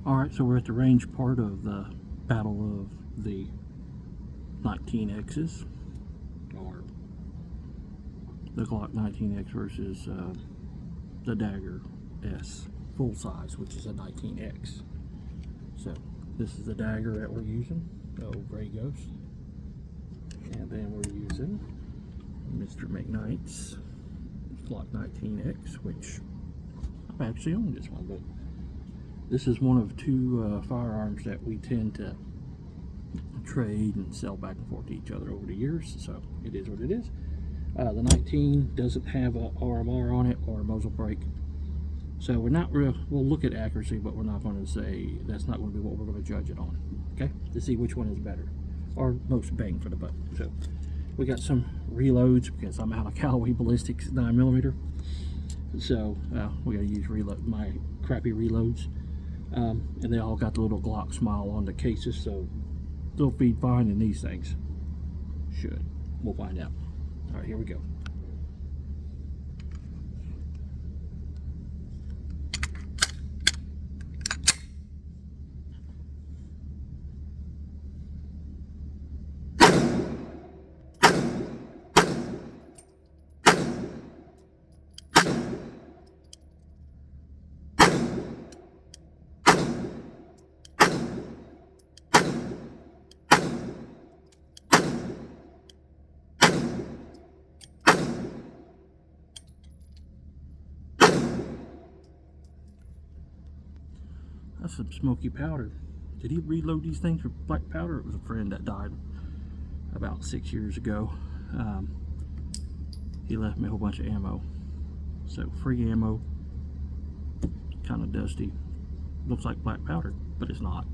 Alright, so we're at the range part of the battle of the 19Xs, or the Glock 19X versus the Dagger S full size, which is a 19X. So this is the Dagger that we're using, the old Gray Ghost, and then we're using Mr. McKnight's Glock 19X, which I've actually owned this one, but this is one of two firearms that we tend to trade and sell back and forth to each other over the years, so it is what it is. The 19 doesn't have a RMR on it or a muzzle brake, so we're not real. We'll look at accuracy, but we're not going to say, that's not going to be what we're going to judge it on, okay, to see which one is better or most bang for the buck. So we got some reloads because I'm out of Callaway Ballistics 9mm, so we got to use my crappy reloads. And they all got the little Glock smile on the cases, so they'll feed fine in these things. Should. We'll find out. Alright, here we go. That's some smoky powder. Did he reload these things with black powder? It was a friend that died about 6 years ago. He left me a whole bunch of ammo. So free ammo, kind of dusty. Looks like black powder, but it's not.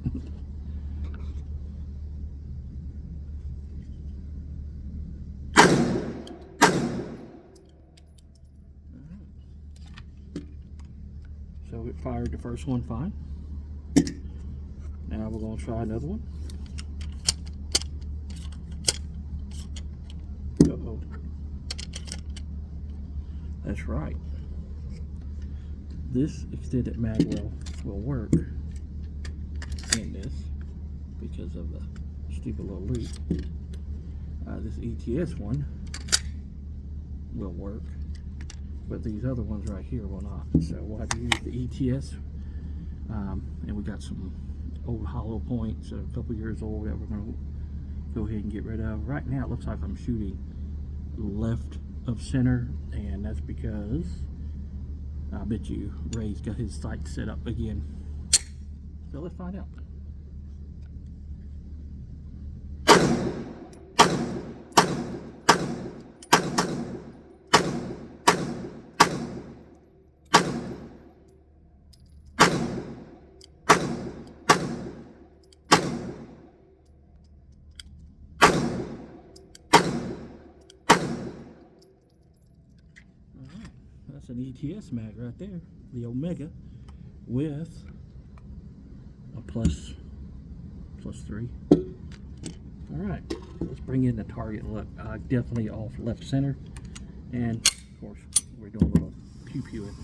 So it fired the first one fine. Now we're going to try another one. Uh-oh. That's right. This extended mag will work in this because of the stupid little loop. This ETS one will work, but these other ones right here will not. So we'll have to use the ETS, and we got some old hollow points, a couple years old, that we're going to go ahead and get rid of. Right now it looks like I'm shooting left of center, and that's because I bet you Ray's got his sights set up again. So let's find out. That's an ETS mag right there, the Omega, with a plus 3. All right, let's bring in the target and look. Definitely off left center, and of course we're doing a little pew pewing.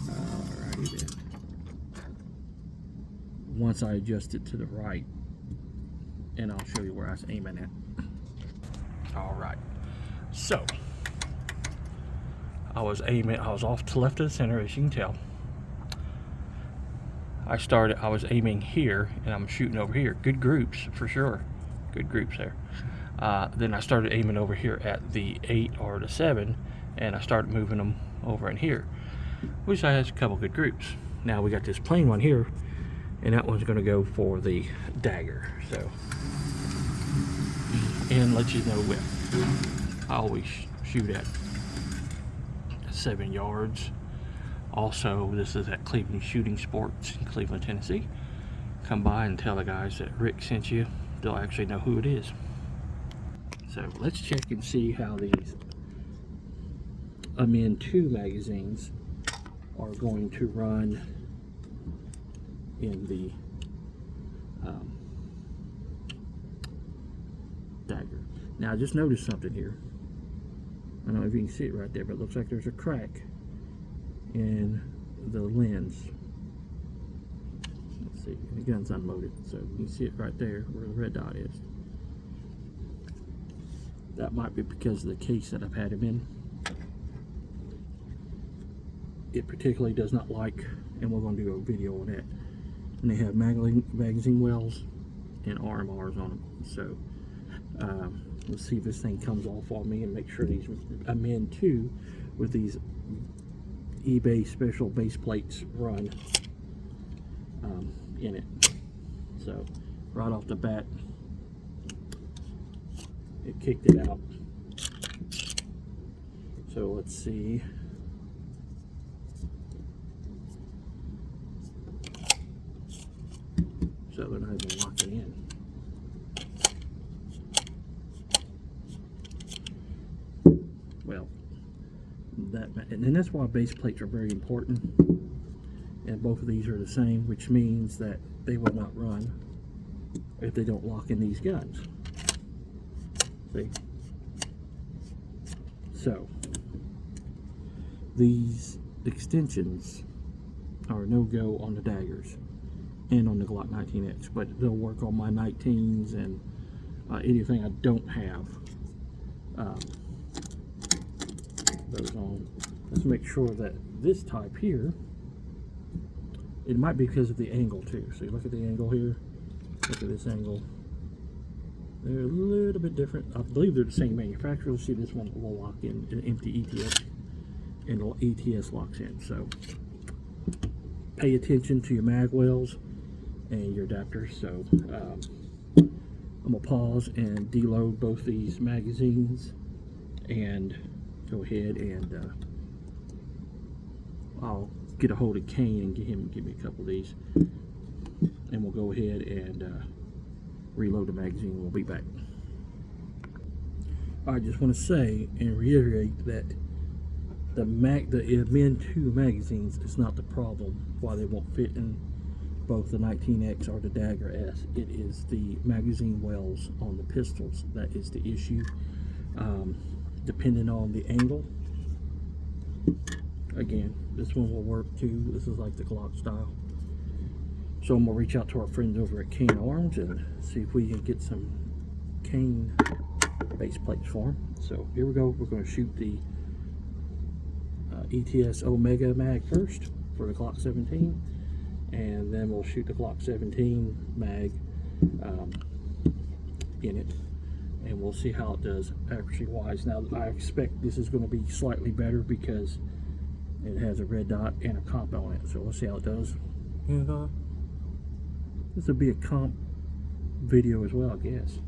Alrighty then. Once I adjust it to the right, and I'll show you where I was aiming at. All right, so I was off to left of the center, as you can tell. I was aiming here, and I'm shooting over here. Good groups, for sure. Good groups there. Then I started aiming over here at the 8 or the 7, and I started moving them over in here, which has a couple good groups. Now we got this plain one here, and that one's going to go for the Dagger. So, and let you know whip. I always shoot at 7 yards. Also, this is at Cleveland Shooting Sports in Cleveland, Tennessee. Come by and tell the guys that Rick sent you. They'll actually know who it is. So let's check and see how these Amin 2 magazines are going to run in the Dagger. Now I just noticed something here. I don't know if you can see it right there, but it looks like there's a crack in the lens. Let's see, the gun's unloaded, so you can see it right there where the red dot is. That might be because of the case that I've had him in. It particularly does not like, and we're going to do a video on that. And they have magazine wells and RMRs on them. So let's see if this thing comes off on me and make sure these amend too with these eBay special base plates run in it. So right off the bat, it kicked it out. So let's see. So they're not even locking in. Well, and that's why base plates are very important. And both of these are the same, which means that they will not run if they don't lock in these guns. See? So these extensions are no-go on the Daggers and on the Glock 19X, but they'll work on my 19s and anything I don't have those on. Let's make sure that this type here, it might be because of the angle too. So look at the angle here, look at this angle. They're a little bit different. I believe they're the same manufacturer. Let's see, this one will lock in an empty ETS, and the ETS locks in. So pay attention to your mag wells and your adapters. So I'm gonna pause and deload both these magazines and go ahead and I'll get a hold of Kane and get him to give me a couple of these, and we'll go ahead and reload the magazine. We'll be back. I just want to say and reiterate that the Amend 2 magazines is not the problem why they won't fit in both the 19X or the Dagger S. It is the magazine wells on the pistols that is the issue. Depending on the angle, again, this one will work too. This is like the Glock style. So I'm gonna reach out to our friends over at Kane Arms and see if we can get some Kane base plates for them. So here we go. We're going to shoot the ETS Omega mag first for the Glock 17, and then we'll shoot the Glock 17 mag in it, and we'll see how it does accuracy wise. Now I expect this is going to be slightly better because it has a red dot and a comp on it. So let's see how it does. And this will be a comp video as well, I guess.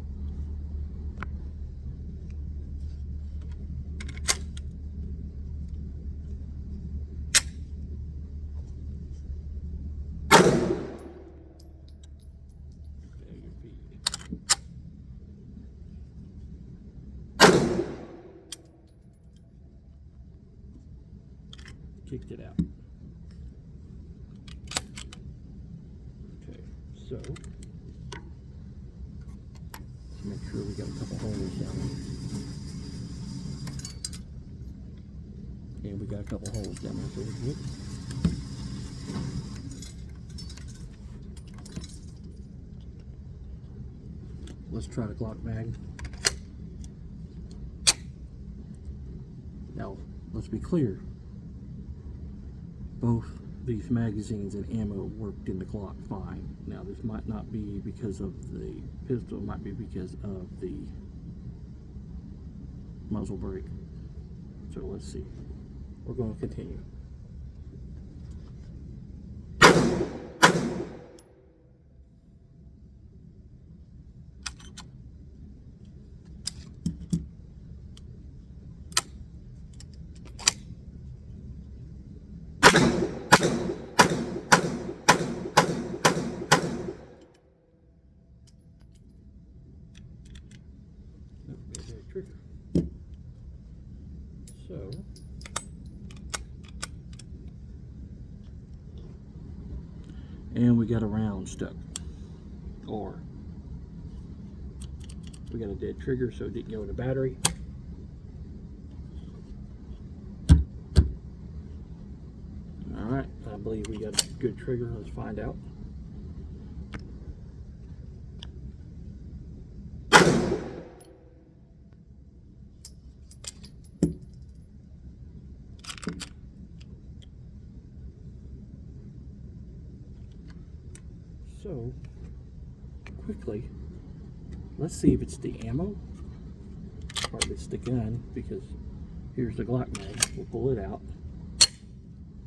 Kicked it out. Okay, so let's make sure we got a couple holes down there. And we got a couple holes down there, so we're good. Let's try the Glock mag. Now, let's be clear. Both these magazines and ammo worked in the Glock fine. Now this might not be because of the pistol, it might be because of the muzzle brake. So let's see. We're going to continue. So and we got a round stuck, or we got a dead trigger, so it didn't go in the battery. All right, I believe we got a good trigger. Let's find out. So, quickly, let's see if it's the ammo or if it's the gun, because here's the Glock mag. We'll pull it out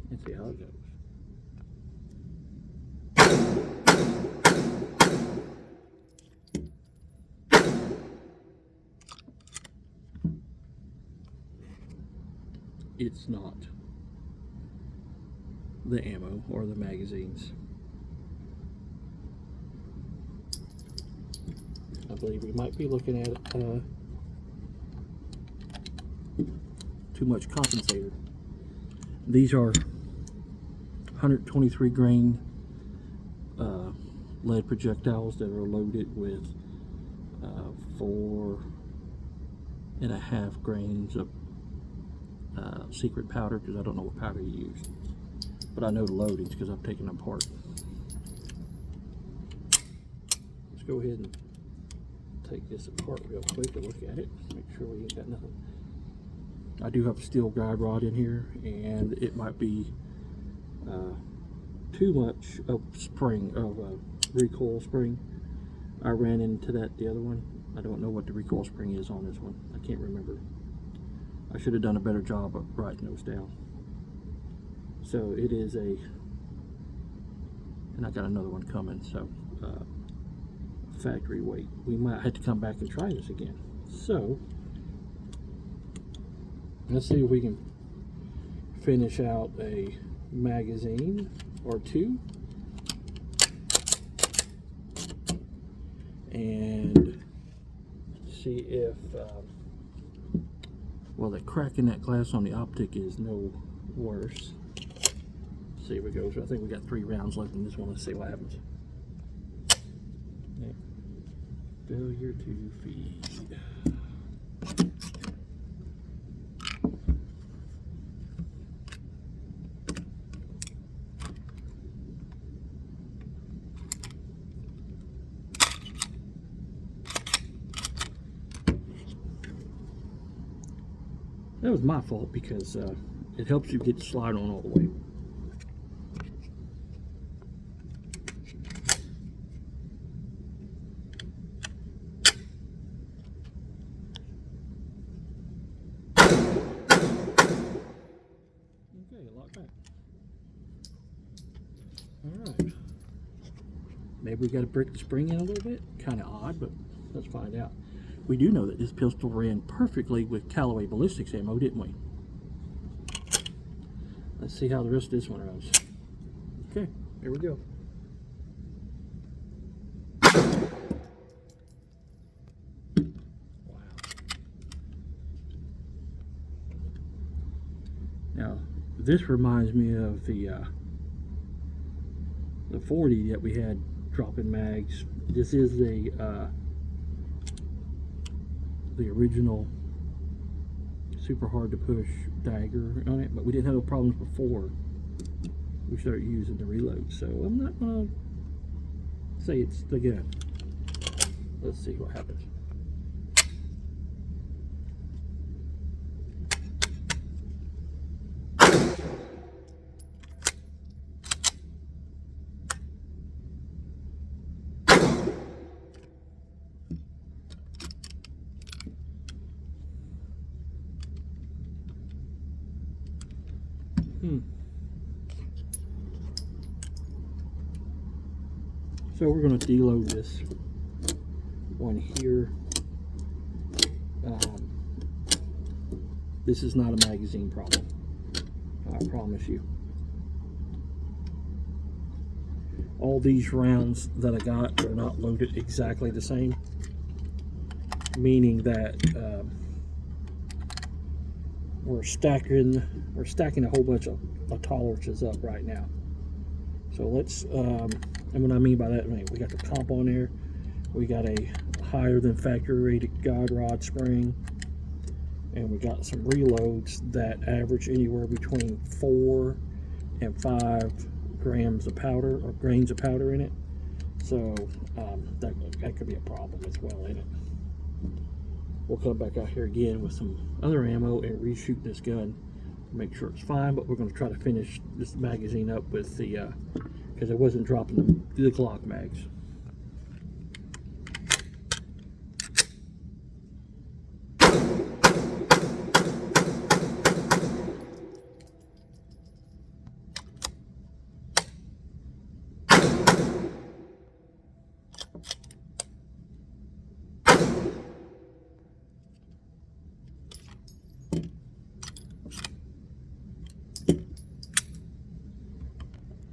and see how it goes. It's not the ammo or the magazines. I believe we might be looking at too much compensator. These are 123 grain lead projectiles that are loaded with 4.5 grains of secret powder, because I don't know what powder you used, but I know the loadings because I've taken them apart. Let's go ahead and take this apart real quick and look at it, make sure we ain't got nothing. I do have a steel guide rod in here, and it might be too much of spring, of recoil spring. I ran into that the other one. I don't know what the recoil spring is on this one. I can't remember. I should have done a better job of writing those down. So it is a, and I got another one coming, so factory weight. We might have to come back and try this again. So let's see if we can finish out a magazine or two, and see if well, the crack in that glass on the optic is no worse. Let's see if it goes. I think we got 3 rounds left in this one. Let's see what happens. Yeah. Failure to feed. That was my fault, because it helps you get the slide on all the way. Okay, lock back. Alright. Maybe we got to break the spring in a little bit. Kind of odd, but let's find out. We do know that this pistol ran perfectly with Callaway ballistics ammo, didn't we? Let's see how the rest of this one runs. Okay, here we go. Wow. Now, this reminds me of the 40 that we had dropping mags. This is the original super hard to push Dagger on it, but we didn't have no problems before we started using the reload, so I'm not gonna say it's the gun. Let's see what happens. So we're going to deload this one here. This is not a magazine problem, I promise you. All these rounds that I got are not loaded exactly the same, meaning that we're stacking a whole bunch of tolerances up right now. So let's, and what I mean by that, I mean, we got the comp on there, we got a higher than factory rated guide rod spring, and we got some reloads that average anywhere between 4 and 5 grams of powder or grains of powder in it. So that could be a problem as well in it. We'll come back out here again with some other ammo and reshoot this gun to make sure it's fine, but we're going to try to finish this magazine up with the because I wasn't dropping the Glock mags.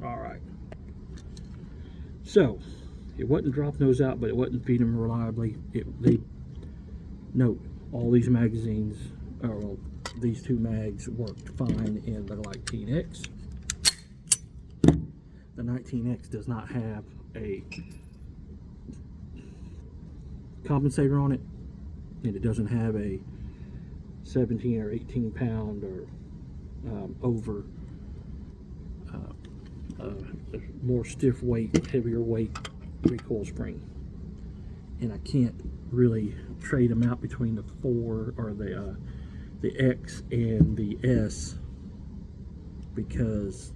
Alright, so it wasn't dropping those out, but it wasn't feeding them reliably. They note all these magazines, or these 2 mags worked fine in the 19X. The 19X does not have a compensator on it, and it doesn't have a 17 or 18 pound or over more stiff weight, heavier weight recoil spring. And I can't really trade them out between the 4 or the X and the S, because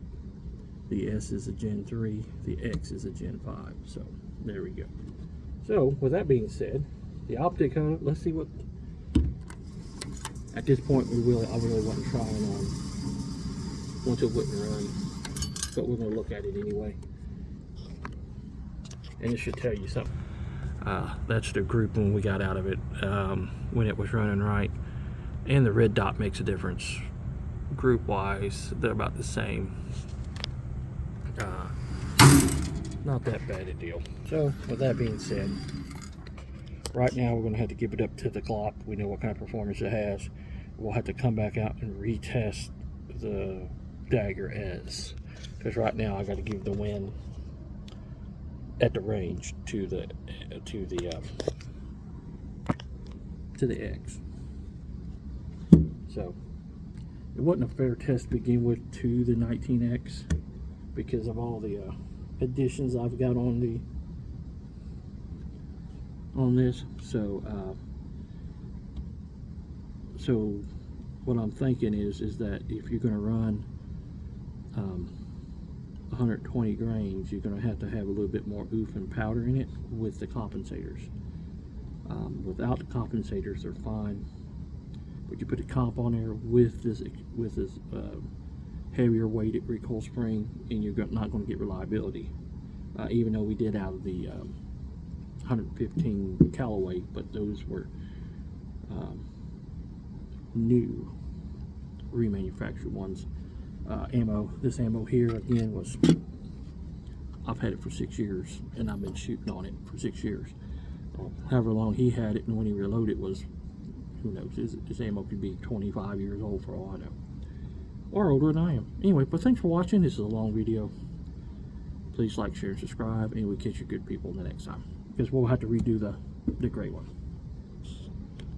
the S is a Gen 3, the X is a Gen 5. So there we go. So with that being said, the optic on it, let's see what, at this point I really wasn't trying on once it wouldn't run, but we're going to look at it anyway, and it should tell you something. That's the group when we got out of it, when it was running right, and the red dot makes a difference. Group wise, they're about the same. Not that bad a deal. So with that being said, right now we're going to have to give it up to the Glock. We know what kind of performance it has. We'll have to come back out and retest the Dagger S, because right now I got to give the win at the range to the X. So it wasn't a fair test to begin with to the 19X because of all the additions I've got on this. So what I'm thinking is that if you're going to run 120 grains, you're going to have a little bit more oof and powder in it with the compensators. Without the compensators, they're fine, but you put a comp on there with this heavier weighted recoil spring, and you're not going to get reliability. Even though we did out of the 115 Callaway, but those were new remanufactured ones. This ammo here again was, I've had it for 6 years, and I've been shooting on it for 6 years. However long he had it, and when he reloaded was, who knows, his ammo could be 25 years old for all I know, or older than I am. Anyway, but thanks for watching. This is a long video. Please like, share, and subscribe, and we'll catch you good people the next time, because we'll have to redo the gray one.